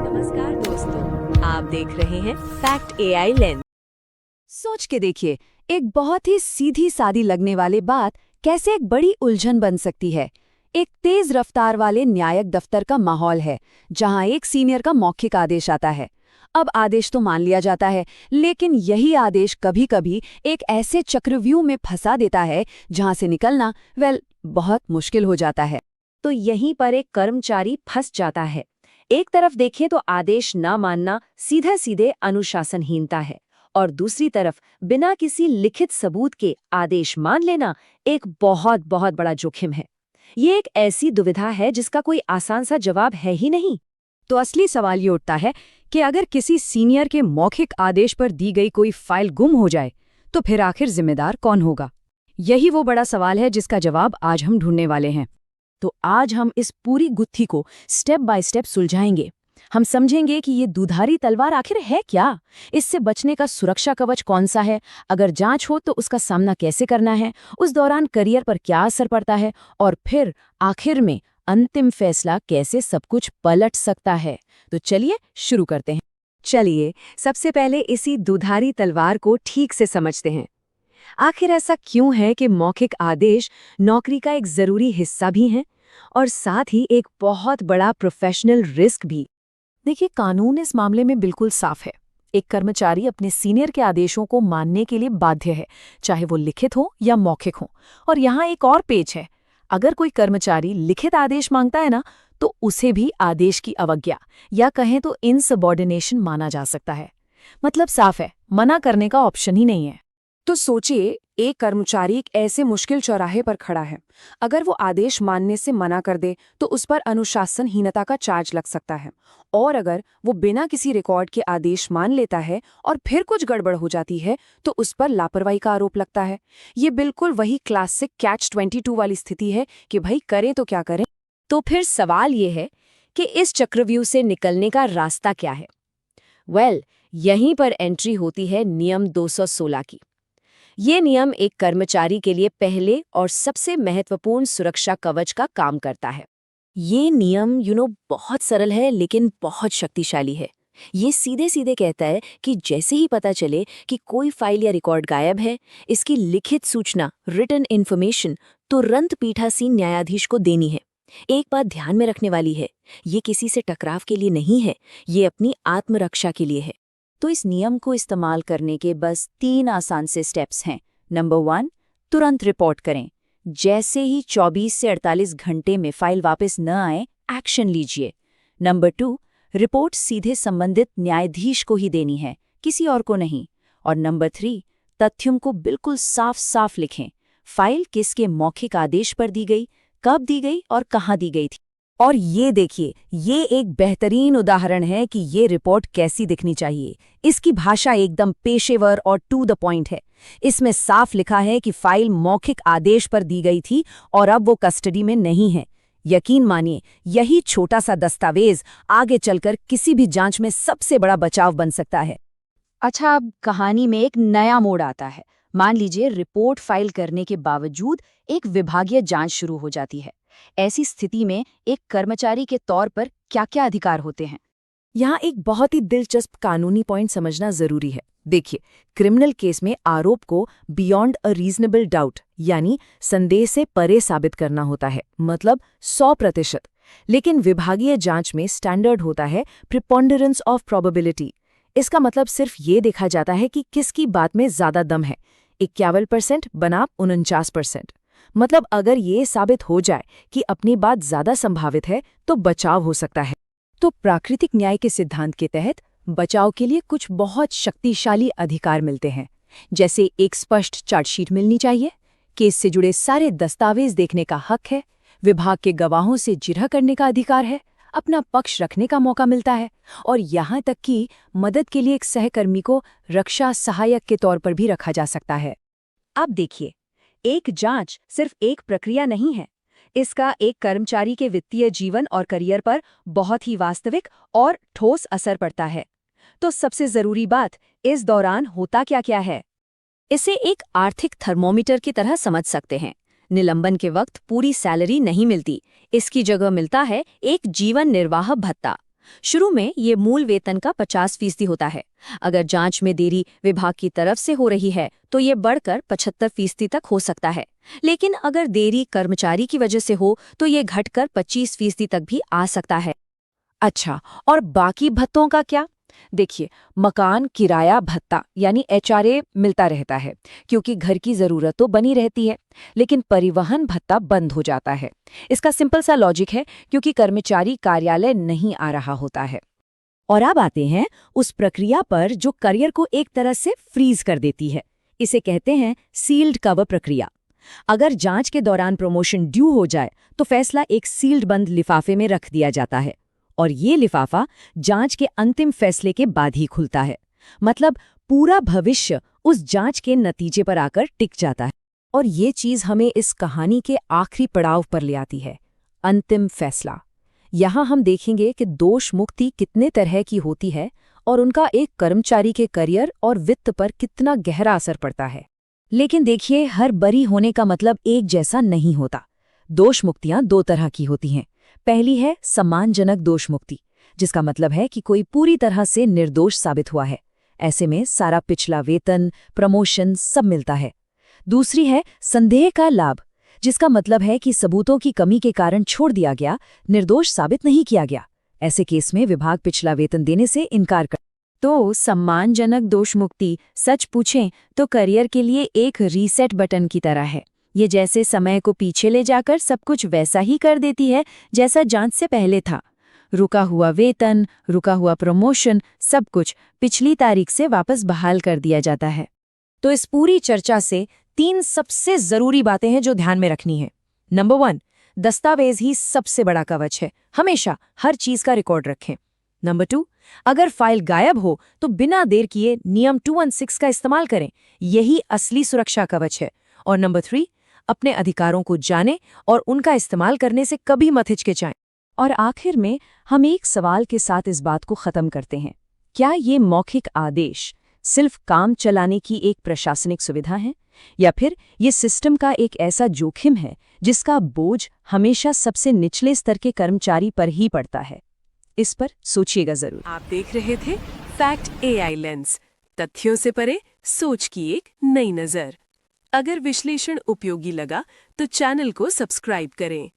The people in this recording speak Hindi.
नमस्कार दोस्तों, आप देख रहे हैं फैक्ट एआई लेंस। सोच के देखिए, एक बहुत ही सीधी सादी लगने वाली बात कैसे एक बड़ी उलझन बन सकती है। एक तेज रफ्तार वाले न्यायिक दफ्तर का माहौल है, जहां एक सीनियर का मौखिक आदेश आता है। अब आदेश तो मान लिया जाता है, लेकिन यही आदेश कभी-कभी एक ऐसे चक्रव्यूह में फंसा देता है जहां से निकलना बहुत मुश्किल हो जाता है। तो यहीं पर एक कर्मचारी फंस जाता है। एक तरफ देखें तो आदेश न मानना सीधे सीधे अनुशासनहीनता है, और दूसरी तरफ बिना किसी लिखित सबूत के आदेश मान लेना एक बहुत बहुत बड़ा जोखिम है। ये एक ऐसी दुविधा है जिसका कोई आसान सा जवाब है ही नहीं। तो असली सवाल ये उठता है कि अगर किसी सीनियर के मौखिक आदेश पर दी गई कोई फाइल गुम हो जाए, तो फिर आखिर जिम्मेदार कौन होगा? यही वो बड़ा सवाल है जिसका जवाब आज हम ढूंढने वाले हैं। तो आज हम इस पूरी गुत्थी को स्टेप बाय स्टेप सुलझाएंगे। हम समझेंगे कि ये दुधारी तलवार आखिर है क्या, इससे बचने का सुरक्षा कवच कौन सा है, अगर जांच हो तो उसका सामना कैसे करना है, उस दौरान करियर पर क्या असर पड़ता है, और फिर आखिर में अंतिम फैसला कैसे सब कुछ पलट सकता है। तो चलिए शुरू करते हैं। चलिए सबसे पहले इसी दुधारी तलवार को ठीक से समझते हैं। आखिर ऐसा क्यों है कि मौखिक आदेश नौकरी का एक जरूरी हिस्सा भी हैं और साथ ही एक बहुत बड़ा प्रोफेशनल रिस्क भी? देखिए, कानून इस मामले में बिल्कुल साफ है। एक कर्मचारी अपने सीनियर के आदेशों को मानने के लिए बाध्य है, चाहे वो लिखित हो या मौखिक हो। और यहाँ एक और पेच है, अगर कोई कर्मचारी लिखित आदेश मांगता है ना, तो उसे भी आदेश की अवज्ञा या कहें तो इनसबॉर्डिनेशन माना जा सकता है। मतलब साफ है, मना करने का ऑप्शन ही नहीं है। तो सोचिए, एक कर्मचारी एक ऐसे मुश्किल चौराहे पर खड़ा है। अगर वो आदेश मानने से मना कर दे तो उस पर अनुशासनहीनता का चार्ज लग सकता है, और अगर वो बिना किसी रिकॉर्ड के आदेश मान लेता है और फिर कुछ गड़बड़ हो जाती है तो उस पर लापरवाही का आरोप लगता है। ये बिल्कुल वही क्लासिक कैच-22 वाली स्थिति है कि भाई करें तो क्या करें। तो फिर सवाल ये है कि इस चक्रव्यूह से निकलने का रास्ता क्या है? यहीं पर एंट्री होती है नियम 216 की। ये नियम एक कर्मचारी के लिए पहले और सबसे महत्वपूर्ण सुरक्षा कवच का काम करता है। ये नियम बहुत सरल है लेकिन बहुत शक्तिशाली है। ये सीधे सीधे कहता है कि जैसे ही पता चले कि कोई फाइल या रिकॉर्ड गायब है, इसकी लिखित सूचना रिटन इन्फॉर्मेशन तुरंत पीठासीन न्यायाधीश को देनी है। एक बात ध्यान में रखने वाली है, ये किसी से टकराव के लिए नहीं है, ये अपनी आत्मरक्षा के लिए है। तो इस नियम को इस्तेमाल करने के बस 3 आसान से स्टेप्स हैं। नंबर 1, तुरंत रिपोर्ट करें। जैसे ही 24 से 48 घंटे में फाइल वापस न आए, एक्शन लीजिए। नंबर 2, रिपोर्ट सीधे संबंधित न्यायाधीश को ही देनी है, किसी और को नहीं। और नंबर 3, तथ्यों को बिल्कुल साफ साफ लिखें। फाइल किसके मौखिक आदेश पर दी गई, कब दी गई और कहाँ दी गई थी। और ये देखिए, ये एक बेहतरीन उदाहरण है कि ये रिपोर्ट कैसी दिखनी चाहिए। इसकी भाषा एकदम पेशेवर और टू द पॉइंट है। इसमें साफ लिखा है कि फाइल मौखिक आदेश पर दी गई थी और अब वो कस्टडी में नहीं है। यकीन मानिए, यही छोटा सा दस्तावेज आगे चलकर किसी भी जांच में सबसे बड़ा बचाव बन सकता है। अच्छा, अब कहानी में एक नया मोड़ आता है। मान लीजिए रिपोर्ट फाइल करने के बावजूद एक विभागीय जांच शुरू हो जाती है। ऐसी स्थिति में एक कर्मचारी के तौर पर क्या-क्या अधिकार होते हैं? यहाँ एक बहुत ही दिलचस्प कानूनी पॉइंट समझना जरूरी है। देखिए, क्रिमिनल केस में आरोप को बियॉन्ड अ रीजनेबल डाउट यानी संदेह से परे साबित करना होता है, मतलब 100%। लेकिन विभागीय जांच में स्टैंडर्ड होता है प्रिपोंडरेंस ऑफ प्रोबेबिलिटी। इसका मतलब सिर्फ ये देखा जाता है कि किसकी बात में ज्यादा दम है, 51% बनाम 49%। मतलब अगर ये साबित हो जाए कि अपनी बात ज्यादा संभावित है तो बचाव हो सकता है। तो प्राकृतिक न्याय के सिद्धांत के तहत बचाव के लिए कुछ बहुत शक्तिशाली अधिकार मिलते हैं, जैसे एक स्पष्ट चार्जशीट मिलनी चाहिए, केस से जुड़े सारे दस्तावेज देखने का हक है, विभाग के गवाहों से जिरह करने का अधिकार है, अपना पक्ष रखने का मौका मिलता है, और यहाँ तक कि मदद के लिए एक सहकर्मी को रक्षा सहायक के तौर पर भी रखा जा सकता है। अब देखिए, एक जांच सिर्फ एक प्रक्रिया नहीं है। इसका एक कर्मचारी के वित्तीय जीवन और करियर पर बहुत ही वास्तविक और ठोस असर पड़ता है। तो सबसे जरूरी बात, इस दौरान होता क्या है? इसे एक आर्थिक थर्मोमीटर की तरह समझ सकते हैं। निलंबन के वक्त पूरी सैलरी नहीं मिलती, इसकी जगह मिलता है एक जीवन निर्वाह भत्ता। शुरू में ये मूल वेतन का 50% होता है। अगर जांच में देरी विभाग की तरफ से हो रही है तो ये बढ़कर 75% तक हो सकता है। लेकिन अगर देरी कर्मचारी की वजह से हो तो ये घटकर 25% तक भी आ सकता है। अच्छा, और बाकी भत्तों का क्या? देखिए, मकान किराया भत्ता यानी HRA मिलता रहता है क्योंकि घर की जरूरत तो बनी रहती है, लेकिन परिवहन भत्ता बंद हो जाता है। इसका सिंपल सा लॉजिक है क्योंकि कर्मचारी कार्यालय नहीं आ रहा होता है। और अब आते हैं उस प्रक्रिया पर जो करियर को एक तरह से फ्रीज कर देती है। इसे कहते हैं सील्ड कवर प्रक्रिया। अगर जांच के दौरान प्रमोशन ड्यू हो जाए तो फैसला एक सील्ड बंद लिफाफे में रख दिया जाता है और ये लिफाफा जांच के अंतिम फैसले के बाद ही खुलता है। मतलब पूरा भविष्य उस जांच के नतीजे पर आकर टिक जाता है। और ये चीज हमें इस कहानी के आखिरी पड़ाव पर ले आती है, अंतिम फैसला। यहाँ हम देखेंगे कि दोष मुक्ति कितने तरह की होती है और उनका एक कर्मचारी के करियर और वित्त पर कितना गहरा असर पड़ता है। लेकिन देखिए, हर बरी होने का मतलब एक जैसा नहीं होता। दोष मुक्तियां दो तरह की होती हैं। पहली है सम्मानजनक दोष मुक्ति, जिसका मतलब है कि कोई पूरी तरह से निर्दोष साबित हुआ है। ऐसे में सारा पिछला वेतन, प्रमोशन सब मिलता है। दूसरी है संदेह का लाभ, जिसका मतलब है कि सबूतों की कमी के कारण छोड़ दिया गया, निर्दोष साबित नहीं किया गया। ऐसे केस में विभाग पिछला वेतन देने से इनकार कर। तो सम्मानजनक दोष मुक्ति सच पूछें तो करियर के लिए एक रीसेट बटन की तरह है। ये जैसे समय को पीछे ले जाकर सब कुछ वैसा ही कर देती है जैसा जांच से पहले था। रुका हुआ वेतन, रुका हुआ प्रमोशन, सब कुछ पिछली तारीख से वापस बहाल कर दिया जाता है। तो इस पूरी चर्चा से 3 सबसे जरूरी बातें हैं जो ध्यान में रखनी है। नंबर 1, दस्तावेज ही सबसे बड़ा कवच है। हमेशा हर चीज का रिकॉर्ड रखें। नंबर 2, अगर फाइल गायब हो तो बिना देर किए नियम 216 का इस्तेमाल करें। यही असली सुरक्षा कवच है। और नंबर 3, अपने अधिकारों को जानें और उनका इस्तेमाल करने से कभी मत हिचकिचाएं। और आखिर में हम एक सवाल के साथ इस बात को खत्म करते हैं। क्या ये मौखिक आदेश सिर्फ काम चलाने की एक प्रशासनिक सुविधा है, या फिर ये सिस्टम का एक ऐसा जोखिम है जिसका बोझ हमेशा सबसे निचले स्तर के कर्मचारी पर ही पड़ता है? इस पर सोचिएगा जरूर। आप देख रहे थे फैक्ट AI लेंस, तथ्यों से परे सोच की एक नई नजर। अगर विश्लेषण उपयोगी लगा तो चैनल को सब्सक्राइब करें।